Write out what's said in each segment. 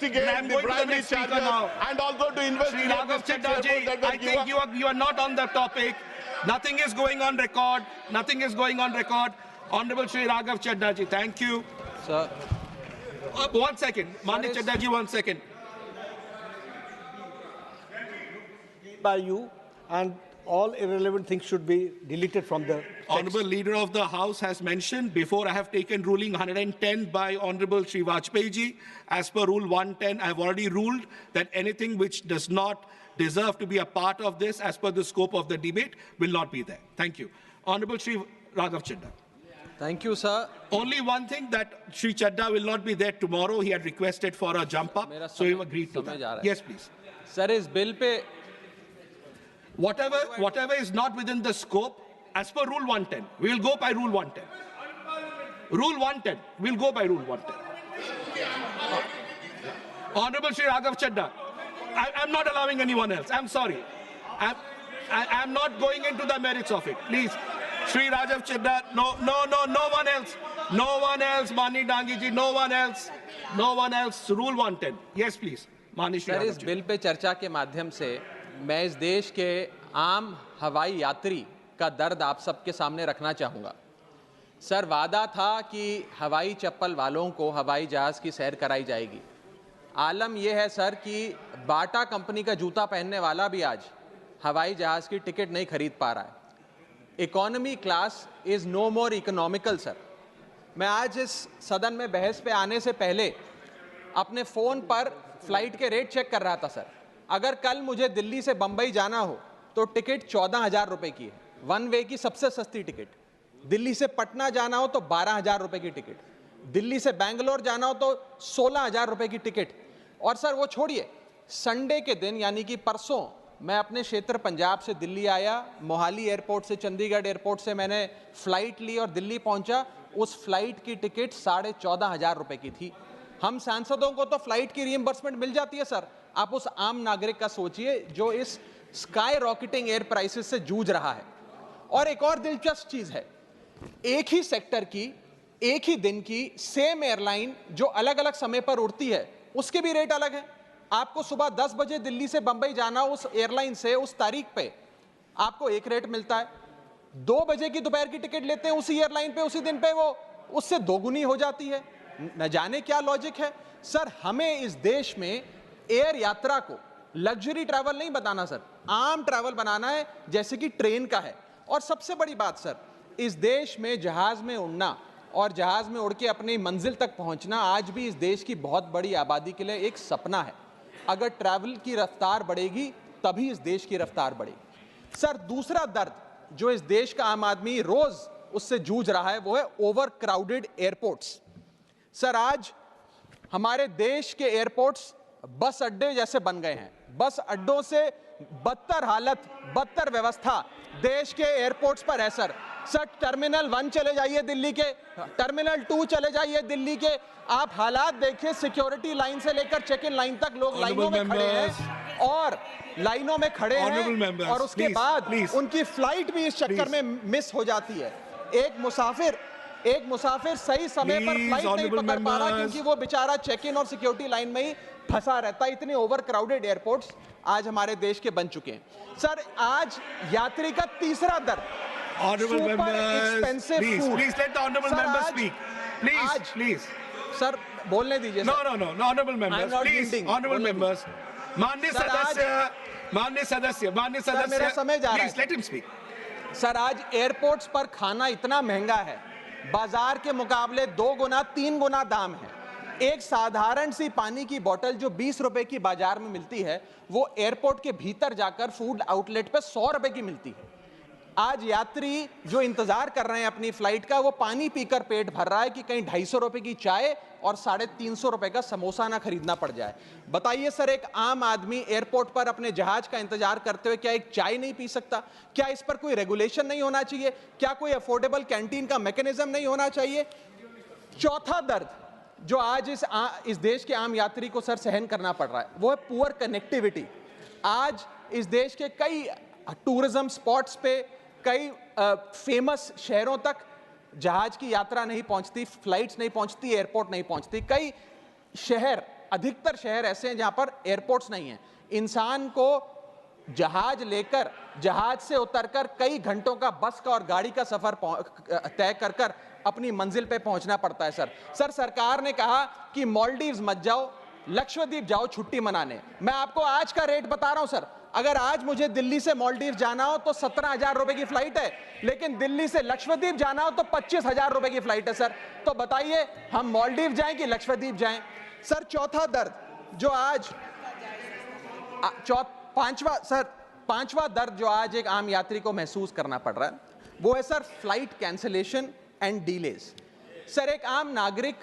investigate the primary charges and also to investigate Raghav Chadha ji, I think you are not on the topic. Nothing is going on record. Nothing is going on record. Honorable Shri Raghav Chadha ji, thank you. Sir. 1 second. Mani Chadha ji, 1 second. By you, and all irrelevant things should be deleted from the text. Honorable Leader of the House has mentioned, before I have taken ruling 110 by Honorable Shri Vajpayee ji, as per Rule 110, I have already ruled that anything which does not deserve to be a part of this, as per the scope of the debate, will not be there. Thank you. Honorable Shri Raghav Chadha. Thank you, sir. Only one thing, that Shri Chadha will not be there tomorrow. He had requested for a jump up, so he agreed to that. Yes, please. Sir, इस bill pay Whatever is not within the scope, as per Rule 110, we will go by Rule 110. Rule 110, we will go by Rule 110. Honorable Shri Raghav Chadha, I'm not allowing anyone else. I'm sorry. I'm not going into the merits of it. Please, Shri Raghav Chadha, no one else. No one else, Mani Dangi ji, no one else. No one else. Rule 110. Yes, please. Mani Shri sir, Raghav इस ji. Bill pay चर्चा के माध्यम से मैं इस देश के आम हवाई यात्री का दर्द आप सबके सामने रखना चाहूँगा। सर, वादा था कि हवाई चप्पल वालों को हवाई जहाज़ की सैर कराई जाएगी। आलम यह है सर कि बाटा कंपनी का जूता पहनने वाला भी आज हवाई जहाज़ की टिकट नहीं खरीद पा रहा है। Economy class is no more economical sir. मैं आज इस सदन में बहस पे आने से पहले अपने फ़ोन पर फ्लाइट के रेट चेक कर रहा था सर। अगर कल मुझे दिल्ली से बंबई जाना हो तो टिकट 14,000 रुपये की है, वन वे की सबसे सस्ती टिकट। दिल्ली से पटना जाना हो तो 12,000 रुपये की टिकट, दिल्ली से बैंगलोर जाना हो तो 16,000 रुपये की टिकट। और सर वो छोड़िए, संडे के दिन यानी कि परसों मैं अपने क्षेत्र पंजाब से दिल्ली आया, मोहाली एयरपोर्ट से चंडीगढ़ एयरपोर्ट से मैंने फ़्लाइट ली और दिल्ली पहुंचा। उस फ्लाइट की टिकट 14,500 रुपये की थी। हम सांसदों को तो फ्लाइट की रीइंबर्समेंट मिल जाती है सर, आप उस आम नागरिक का सोचिए जो इस स्काई रॉकेटिंग एयर प्राइसेस से जूझ रहा है। और एक और दिलचस्प चीज़ है, एक ही सेक्टर की, एक ही दिन की सेम एयरलाइन जो अलग अलग समय पर उड़ती है उसके भी रेट अलग है। आपको सुबह 10 बजे दिल्ली से बंबई जाना, उस एयरलाइन से उस तारीख पे आपको एक रेट मिलता है। 2 बजे की दोपहर की टिकट लेते हैं उसी एयरलाइन पे, उसी दिन पे वो उससे दोगुनी हो जाती है। न जाने क्या लॉजिक है सर। हमें इस देश में एयर यात्रा को लग्जरी ट्रैवल नहीं बनाना सर, आम ट्रैवल बनाना है जैसे कि ट्रेन का है। और सबसे बड़ी बात सर, इस देश में जहाज में उड़ना और जहाज में उड़ के अपनी मंजिल तक पहुंचना आज भी इस देश की बहुत बड़ी आबादी के लिए एक सपना है। अगर ट्रैवल की रफ्तार बढ़ेगी तभी इस देश की रफ्तार बढ़ेगी। सर, दूसरा दर्द जो इस देश का आम आदमी रोज उससे जूझ रहा है वो है ओवर क्राउडेड एयरपोर्ट्स। सर, आज हमारे देश के एयरपोर्ट्स बस अड्डे जैसे बन गए हैं। बस अड्डों से बदतर हालत, बदतर व्यवस्था देश के एयरपोर्ट्स पर है सर। सर, टर्मिनल 1 चले जाइए दिल्ली के, टर्मिनल 2 चले जाइए दिल्ली के, आप हालात देखिए। सिक्योरिटी लाइन से लेकर चेक इन लाइन तक लोग लाइनों में खड़े हैं और लाइनों में खड़े हैं और उसके बाद उनकी फ्लाइट भी इस चक्कर में मिस हो जाती है। एक मुसाफिर सही समय पर फ्लाइट नहीं पकड़ पा रहा क्योंकि वो बेचारा चेक इन और सिक्योरिटी लाइन में ही फंसा रहता है। इतने ओवर क्राउडेड एयरपोर्ट्स आज हमारे देश के बन चुके हैं। सर, आज यात्री का तीसरा दर्द, Honorable members, please let the honorable members speak. Please. Sir, बोलने दीजिए। No, honorable members, please. Honorable members. माननीय सदस्य, मेरा समय जा रहा है। Please let him speak. Sir, आज एयरपोर्ट्स पर खाना इतना महंगा है, बाजार के मुकाबले 2 गुना 3 गुना दाम है। एक साधारण सी पानी की बोतल जो 20 रुपए की बाजार में मिलती है वो एयरपोर्ट के भीतर जाकर फूड आउटलेट पे 100 रुपए की मिलती है। आज यात्री जो इंतजार कर रहे हैं अपनी फ्लाइट का, वो पानी पीकर पेट भर रहा है कि कहीं 250 रुपए की चाय और 350 रुपए का समोसा ना खरीदना पड़ जाए। बताइए सर, एक आम आदमी एयरपोर्ट पर अपने जहाज का इंतजार करते हुए क्या एक चाय नहीं पी सकता? क्या इस पर कोई रेगुलेशन नहीं होना चाहिए? क्या कोई अफोर्डेबल कैंटीन का मैकेनिज्म नहीं होना चाहिए? चौथा दर्द जो आज इस देश के आम यात्री को सर सहन करना पड़ रहा है वो है पुअर कनेक्टिविटी। आज इस देश के कई टूरिज्म स्पॉट्स पे, कई फेमस शहरों तक जहाज की यात्रा नहीं पहुंचती, फ्लाइट्स नहीं पहुंचती, एयरपोर्ट नहीं पहुंचती। कई शहर अधिकतर शहर ऐसे हैं जहां पर एयरपोर्ट्स नहीं है। इंसान को जहाज लेकर, जहाज से उतरकर कई घंटों का बस का और गाड़ी का सफर तय कर अपनी मंजिल पे पहुंचना पड़ता है। सर सरकार ने कहा कि मालदीव्स मत जाओ, लक्षद्वीप जाओ छुट्टी मनाने। मैं आपको आज का रेट बता रहा हूं सर, अगर आज मुझे दिल्ली से मालदीव जाना हो तो 17,000 रुपए की फ्लाइट है, लेकिन दिल्ली से लक्षद्वीप जाना हो तो 25,000 रुपए की फ्लाइट है। सर तो बताइए हम मालदीव जाएं कि लक्षद्वीप जाएं? सर चौथा दर्द जो आज पांचवा दर्द जो आज एक आम यात्री को महसूस करना पड़ रहा है, वो है sir flight cancellation and delays. Sir एक आम नागरिक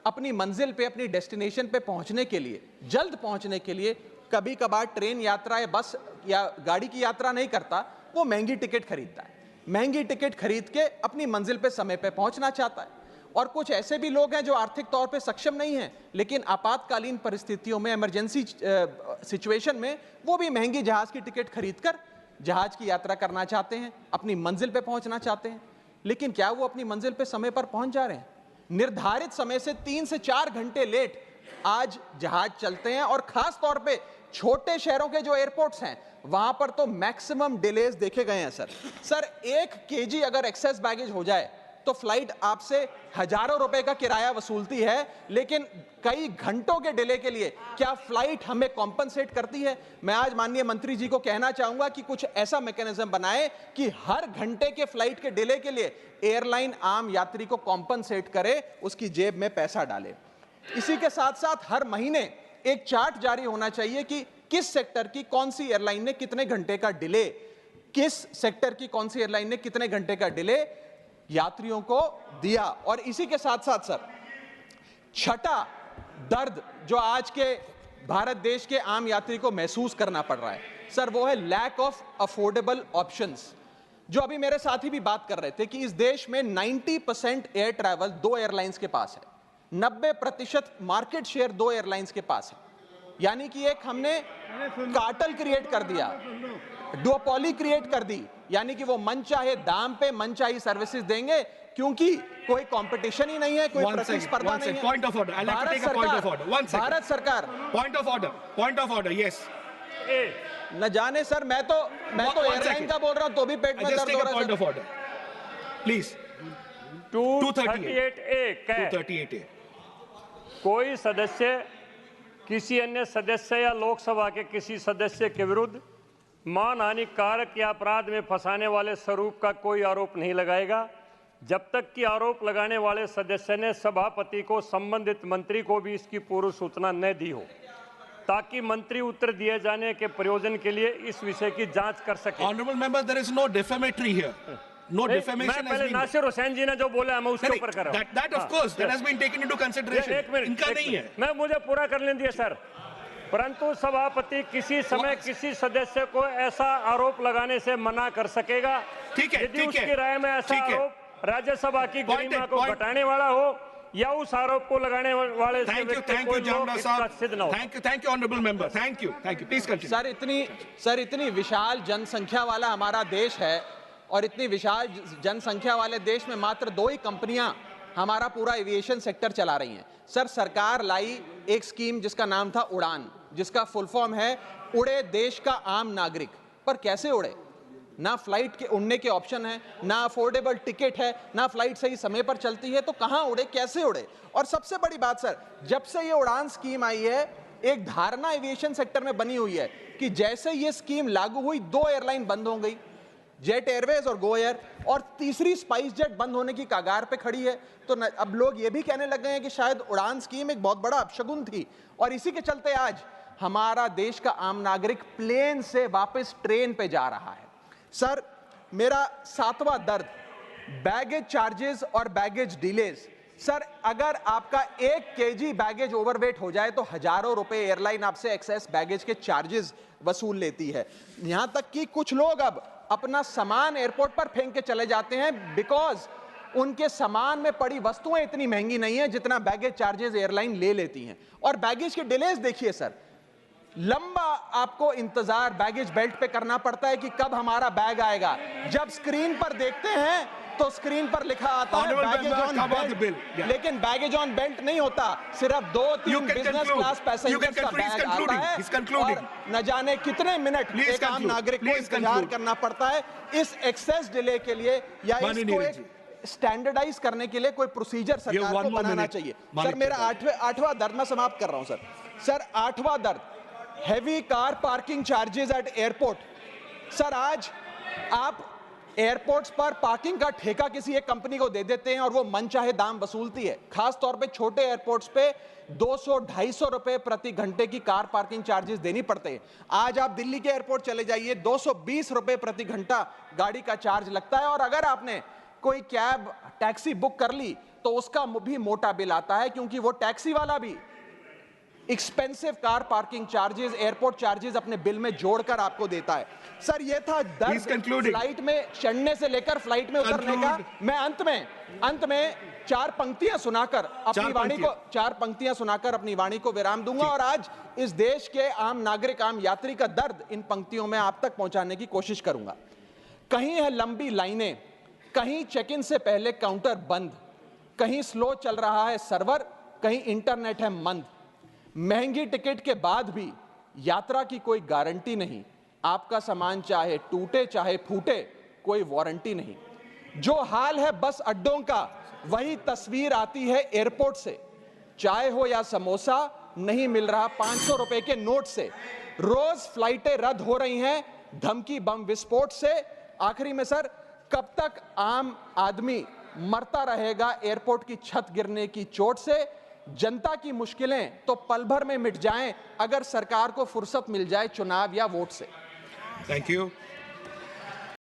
अपनी मंजिल पे, अपनी डेस्टिनेशन पे पहुंचने के लिए, जल्द पहुंचने के लिए कभी कभार ट्रेन यात्रा या बस या गाड़ी की यात्रा नहीं करता, वो महंगी टिकट खरीदता है। महंगी टिकट खरीद के अपनी मंजिल पे समय पे पहुंचना चाहता है। और कुछ ऐसे भी लोग हैं जो आर्थिक तौर पे सक्षम नहीं हैं, लेकिन आपातकालीन परिस्थितियों में, इमरजेंसी सिचुएशन में वो भी महंगी जहाज की टिकट खरीदकर जहाज की यात्रा करना चाहते हैं, अपनी मंजिल पे पहुंचना चाहते हैं। लेकिन क्या वो अपनी मंजिल पे समय पर पहुंच जा रहे हैं? निर्धारित समय से 3 से 4 घंटे लेट आज जहाज चलते हैं, और खास तौर पे छोटे शहरों के जो एयरपोर्ट्स हैं वहां पर तो मैक्सिमम डिलेज देखे गए हैं। सर 1 केजी अगर एक्सेस बैगेज हो जाए तो फ्लाइट आपसे हजारों रुपए का किराया वसूलती है, लेकिन कई घंटों के डिले के लिए क्या फ्लाइट हमें कॉम्पनसेट करती है? मैं आज माननीय मंत्री जी को कहना चाहूंगा कि कुछ ऐसा मैकेनिज्म बनाए कि हर घंटे के फ्लाइट के डिले के लिए एयरलाइन आम यात्री को कॉम्पनसेट करे, उसकी जेब में पैसा डाले। इसी के साथ साथ हर महीने एक चार्ट जारी होना चाहिए कि किस सेक्टर की कौन सी एयरलाइन ने कितने घंटे का डिले, किस सेक्टर की कौन सी एयरलाइन ने कितने घंटे का डिले यात्रियों को दिया। और इसी के साथ साथ सर छठा दर्द जो आज के भारत देश के आम यात्री को महसूस करना पड़ रहा है सर, वो है लैक ऑफ अफोर्डेबल ऑप्शंस। जो अभी मेरे साथी भी बात कर रहे थे कि इस देश में 90% एयर ट्रैवल 2 एयरलाइंस के पास है, 90% मार्केट शेयर 2 एयरलाइंस के पास है। यानी कि एक हमने कार्टेल क्रिएट कर दिया, डुओपोली क्रिएट कर दी, यानी कि वो मनचाहे दाम पे मनचाही सर्विसेज देंगे, क्योंकि कोई कंपटीशन ही नहीं है, कोई प्रतिस्पर्धा नहीं है। Point of order. I'll have to take a point of order. One second. Bharat सरकार Point of order. Yes. न जाने सर, मैं तो एयरलाइन का बोल रहा हूं तो भी पेट में Just दर्द take हो a रहा point है। of order. Please. 238A 238A. कोई सदस्य किसी अन्य सदस्य या लोकसभा के किसी सदस्य के विरुद्ध मानहानि कारक या अपराध में फंसाने वाले स्वरूप का कोई आरोप नहीं लगाएगा, जब तक कि आरोप लगाने वाले सदस्य ने सभापति को संबंधित मंत्री को भी इसकी पूर्व सूचना न दी हो, ताकि मंत्री उत्तर दिए जाने के प्रयोजन के लिए इस विषय की जांच कर सके। Honorable member, there is no defamatory here. No defamation मैं has पहले been. नासिर हुसैन जी ने जो बोला मैं उसके ऊपर कर रहा हूं। That of course, that has been taken into consideration. एक मिनट, इनका नहीं है। मैं मुझे पूरा कर लेने दिया सर। परंतु सभापति किसी समय किसी सदस्य को ऐसा आरोप लगाने से मना कर सकेगा यदि उसकी राय में ऐसा आरोप राज्यसभा की गरिमा को घटाने वाला हो या उस आरोप को लगाने वाले Thank you, Jamna साहब. Thank you, honorable member. Thank you. Please continue. Sir इतनी विशाल जनसंख्या वाला हमारा देश है, और इतनी विशाल जनसंख्या वाले देश में मात्र 2 ही कंपनियां हमारा पूरा एविएशन सेक्टर चला रही हैं। सर सरकार लाई एक स्कीम जिसका नाम था उड़ान, जिसका फुल फॉर्म है उड़े देश का आम नागरिक। पर कैसे उड़े? ना फ्लाइट के उड़ने के ऑप्शन है, ना अफोर्डेबल टिकट है, ना फ्लाइट सही समय पर चलती है, तो कहां उड़े, कैसे उड़े? और सबसे बड़ी बात सर, जब से ये उड़ान स्कीम आई है, एक धारणा एविएशन सेक्टर में बनी हुई है कि जैसे ये स्कीम लागू हुई 2 एयरलाइन बंद हो गई, जेट एयरवेज और गो एयर, और तीसरी स्पाइस जेट बंद होने की कगार पे खड़ी है। तो अब लोग ये भी कहने लग गए हैं कि शायद उड़ान स्कीम एक बहुत बड़ा अपशगुन थी, और इसी के चलते आज हमारा देश का आम नागरिक प्लेन से वापस ट्रेन पे जा रहा है। सर मेरा 7वां दर्द बैगेज चार्जेस और बैगेज डिलेज। सर अगर आपका 1 केजी बैगेज ओवरवेट हो जाए तो हजारों रुपए एयरलाइन आपसे एक्सेस बैगेज के चार्जेस वसूल लेती है। यहां तक कि कुछ लोग अब अपना सामान एयरपोर्ट पर फेंक के चले जाते हैं, बिकॉज उनके सामान में पड़ी वस्तुएं इतनी महंगी नहीं है जितना बैगेज चार्जेस एयरलाइन ले लेती हैं। और बैगेज के डिलेज देखिए सर, लंबा आपको इंतजार बैगेज बेल्ट पे करना पड़ता है कि कब हमारा बैग आएगा। जब स्क्रीन पर देखते हैं तो स्क्रीन पर लिखा आता है Honorable baggage member, on come on the bill. Belt, Yeah. लेकिन बैगेज ऑन बेल्ट नहीं होता, सिर्फ 2-3 You can business conclude. Class You passengers can का conclude. He's बैग आता concluding. है He's concluding. और न जाने कितने मिनट Please एक आम conclude. नागरिक को Please इंतजार conclude. करना पड़ता है इस एक्सेस डिले के लिए, या माननीय इसको नीरज एक स्टैंडर्डाइज करने के लिए कोई प्रोसीजर सरकार one को more बनाना minute. चाहिए। मालिक सर मेरा साहब। आठवां दर्द मैं समाप्त कर रहा हूं सर 8वां दर्द, heavy car parking charges eight airport. Sir आज आप एयरपोर्ट्स पर पार्किंग का ठेका किसी एक कंपनी को दे देते हैं और वो मनचाहे दाम वसूलती है, खास तौर पे छोटे एयरपोर्ट्स पे 200-250 रुपए प्रति घंटे की कार पार्किंग चार्जेस देनी पड़ते हैं। आज आप दिल्ली के एयरपोर्ट चले जाइए, 220 रुपए प्रति घंटा गाड़ी का चार्ज लगता है, और अगर आपने कोई कैब टैक्सी बुक कर ली तो उसका भी मोटा बिल आता है, क्योंकि वो टैक्सी वाला भी expensive car parking charges, airport charges अपने बिल में जोड़कर आपको देता है। सर ये था He's दर्द concluding. फ्लाइट में चढ़ने से लेकर फ्लाइट में उतरने का। Conclude. मैं अंत में चार पंक्तियां सुनाकर अपनी वाणी को विराम दूंगा, और आज इस देश के आम नागरिक, आम यात्री का दर्द इन पंक्तियों में आप तक पहुंचाने की कोशिश करूंगा। कहीं है लंबी लाइनें, कहीं चेक इन से पहले काउंटर बंद, कहीं स्लो चल रहा है सर्वर, कहीं इंटरनेट है मंद। महंगी टिकट के बाद भी यात्रा की कोई गारंटी नहीं, आपका सामान चाहे टूटे चाहे फूटे कोई वारंटी नहीं। जो हाल है बस अड्डों का, वही तस्वीर आती है एयरपोर्ट से। चाय हो या समोसा नहीं मिल रहा 500 रुपए के नोट से। रोज फ्लाइटें रद्द हो रही हैं धमकी बम विस्फोट से। आखिरी में सर, कब तक आम आदमी मरता रहेगा एयरपोर्ट की छत गिरने की चोट से? जनता की मुश्किलें तो पल भर में मिट जाएं अगर सरकार को फुर्सत मिल जाए चुनाव या वोट से। Thank you.